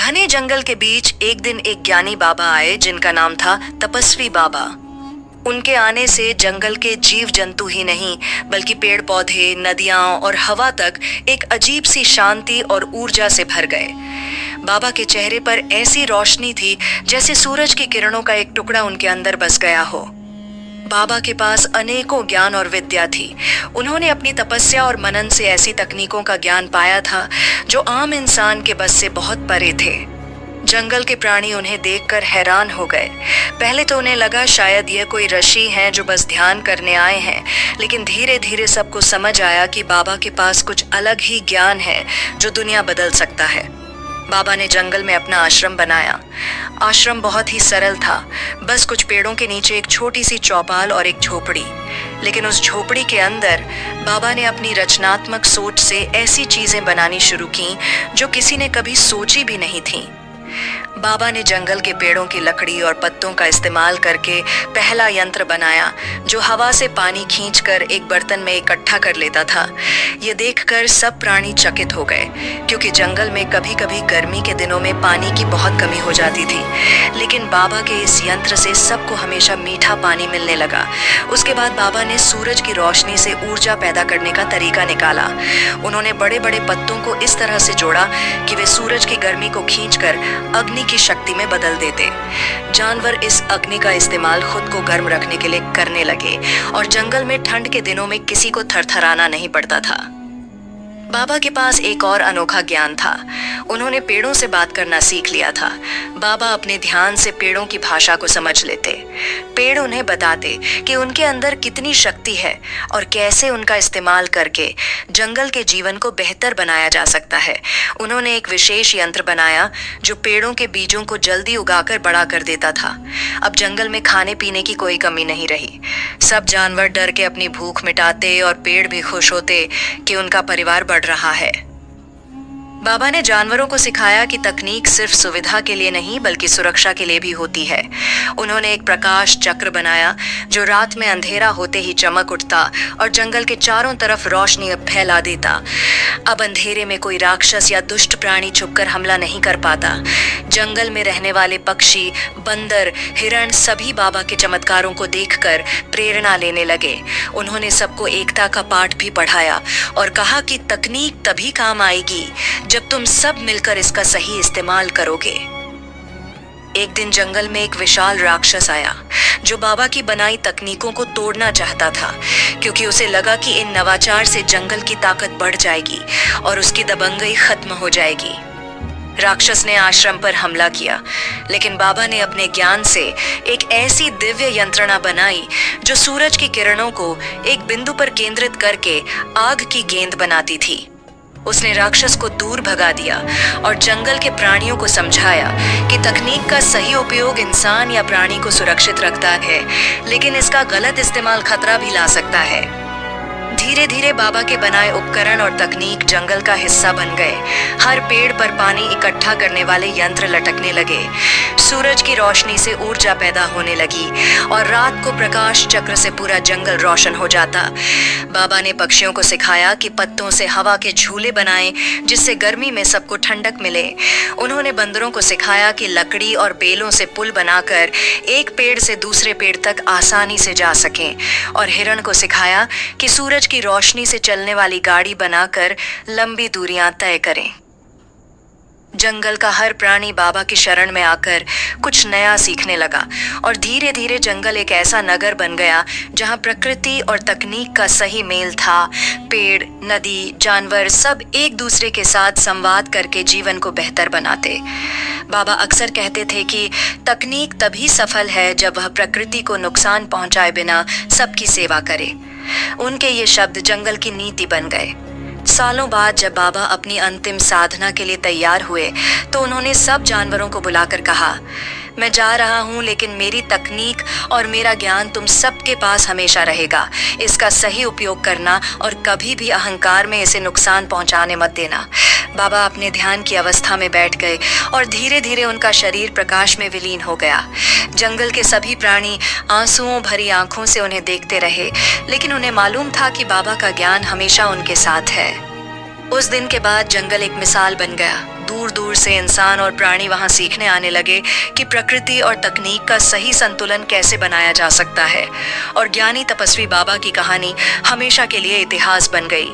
घने जंगल के बीच एक दिन एक ज्ञानी बाबा आए जिनका नाम था तपस्वी बाबा। उनके आने से जंगल के जीव जंतु ही नहीं बल्कि पेड़ पौधे, नदियां और हवा तक एक अजीब सी शांति और ऊर्जा से भर गए। बाबा के चेहरे पर ऐसी रोशनी थी जैसे सूरज की किरणों का एक टुकड़ा उनके अंदर बस गया हो। बाबा के पास अनेकों ज्ञान और विद्या थी। उन्होंने अपनी तपस्या और मनन से ऐसी तकनीकों का ज्ञान पाया था जो आम इंसान के बस से बहुत परे थे। जंगल के प्राणी उन्हें देखकर हैरान हो गए। पहले तो उन्हें लगा शायद यह कोई ऋषि हैं जो बस ध्यान करने आए हैं, लेकिन धीरे धीरे सबको समझ आया कि बाबा के पास कुछ अलग ही ज्ञान है जो दुनिया बदल सकता है। बाबा ने जंगल में अपना आश्रम बनाया। आश्रम बहुत ही सरल था, बस कुछ पेड़ों के नीचे एक छोटी सी चौपाल और एक झोपड़ी। लेकिन उस झोपड़ी के अंदर बाबा ने अपनी रचनात्मक सोच से ऐसी चीजें बनानी शुरू की जो किसी ने कभी सोची भी नहीं थी। बाबा ने जंगल के पेड़ों की लकड़ी और पत्तों का इस्तेमाल करके पहला यंत्र बनाया जो हवा से पानी खींचकर एक बर्तन में इकट्ठा कर लेता था। ये देखकर सब प्राणी चकित हो गए, क्योंकि जंगल में कभी कभी गर्मी के दिनों में पानी की बहुत कमी हो जाती थी। लेकिन बाबा के इस यंत्र से सबको हमेशा मीठा पानी मिलने लगा। उसके बाद बाबा ने सूरज की रोशनी से ऊर्जा पैदा करने का तरीका निकाला। उन्होंने बड़े बड़े पत्तों को इस तरह से जोड़ा कि वे सूरज की गर्मी को खींचकर अग्नि की शक्ति में बदल देते। जानवर इस अग्नि का इस्तेमाल खुद को गर्म रखने के लिए करने लगे और जंगल में ठंड के दिनों में किसी को थरथराना नहीं पड़ता था। बाबा के पास एक और अनोखा ज्ञान था। उन्होंने पेड़ों से बात करना सीख लिया था। बाबा अपने ध्यान से पेड़ों की भाषा को समझ लेते। पेड़ उन्हें बताते कि उनके अंदर कितनी शक्ति है और कैसे उनका इस्तेमाल करके जंगल के जीवन को बेहतर बनाया जा सकता है। उन्होंने एक विशेष यंत्र बनाया जो पेड़ों के बीजों को जल्दी उगाकर बड़ा कर देता था। अब जंगल में खाने पीने की कोई कमी नहीं रही। सब जानवर डर के अपनी भूख मिटाते और पेड़ भी खुश होते कि उनका परिवार बढ़ रहा है। बाबा ने जानवरों को सिखाया कि तकनीक सिर्फ सुविधा के लिए नहीं बल्कि सुरक्षा के लिए भी होती है। उन्होंने एक प्रकाश चक्र बनाया जो रात में अंधेरा होते ही चमक उठता और जंगल के चारों तरफ रोशनी फैला देता। अब अंधेरे में कोई राक्षस या दुष्ट प्राणी छुपकर हमला नहीं कर पाता। जंगल में रहने वाले पक्षी, बंदर, हिरण सभी बाबा के चमत्कारों को देखकर प्रेरणा लेने लगे। उन्होंने सबको एकता का पाठ भी पढ़ाया और कहा कि तकनीक तभी काम आएगी जब तुम सब मिलकर इसका सही इस्तेमाल करोगे। एक दिन जंगल में एक विशाल राक्षस आया जो बाबा की बनाई तकनीकों को तोड़ना चाहता था, क्योंकि उसे लगा कि इन नवाचार से जंगल की ताकत बढ़ जाएगी और उसकी दबंगई खत्म हो जाएगी। राक्षस ने आश्रम पर हमला किया, लेकिन बाबा ने अपने ज्ञान से एक ऐसी दिव्य यंत्रणा बनाई जो सूरज की किरणों को एक बिंदु पर केंद्रित करके आग की गेंद बनाती थी। उसने राक्षस को दूर भगा दिया और जंगल के प्राणियों को समझाया कि तकनीक का सही उपयोग इंसान या प्राणी को सुरक्षित रखता है, लेकिन इसका गलत इस्तेमाल खतरा भी ला सकता है। धीरे धीरे बाबा के बनाए उपकरण और तकनीक जंगल का हिस्सा बन गए। हर पेड़ पर पानी इकट्ठा करने वाले यंत्र लटकने लगे। सूरज की रोशनी से ऊर्जा पैदा होने लगी और रात को प्रकाश चक्र से पूरा जंगल रोशन हो जाता। बाबा ने पक्षियों को सिखाया कि पत्तों से हवा के झूले बनाएं जिससे गर्मी में सबको ठंडक मिले। उन्होंने बंदरों को सिखाया कि लकड़ी और बेलों से पुल बनाकर एक पेड़ से दूसरे पेड़ तक आसानी से जा सकें, और हिरण को सिखाया कि सूरज की रोशनी से चलने वाली गाड़ी बनाकर लंबी दूरियां तय करें। जंगल का हर प्राणी बाबा की शरण में आकर कुछ नया सीखने लगा और धीरे धीरे जंगल एक ऐसा नगर बन गया जहां प्रकृति और तकनीक का सही मेल था। पेड़, नदी, जानवर सब एक दूसरे के साथ संवाद करके जीवन को बेहतर बनाते। बाबा अक्सर कहते थे कि तकनीक तभी सफल है जब वह प्रकृति को नुकसान पहुंचाए बिना सबकी सेवा करे। उनके ये शब्द जंगल की नीति बन गए। सालों बाद जब बाबा अपनी अंतिम साधना के लिए तैयार हुए तो उन्होंने सब जानवरों को बुलाकर कहा, मैं जा रहा हूँ, लेकिन मेरी तकनीक और मेरा ज्ञान तुम सबके पास हमेशा रहेगा। इसका सही उपयोग करना और कभी भी अहंकार में इसे नुकसान पहुँचाने मत देना। बाबा अपने ध्यान की अवस्था में बैठ गए और धीरे धीरे उनका शरीर प्रकाश में विलीन हो गया। जंगल के सभी प्राणी आंसुओं भरी आंखों से उन्हें देखते रहे, लेकिन उन्हें मालूम था कि बाबा का ज्ञान हमेशा उनके साथ है। उस दिन के बाद जंगल एक मिसाल बन गया। दूर दूर से इंसान और प्राणी वहां सीखने आने लगे कि प्रकृति और तकनीक का सही संतुलन कैसे बनाया जा सकता है। और ज्ञानी तपस्वी बाबा की कहानी हमेशा के लिए इतिहास बन गई।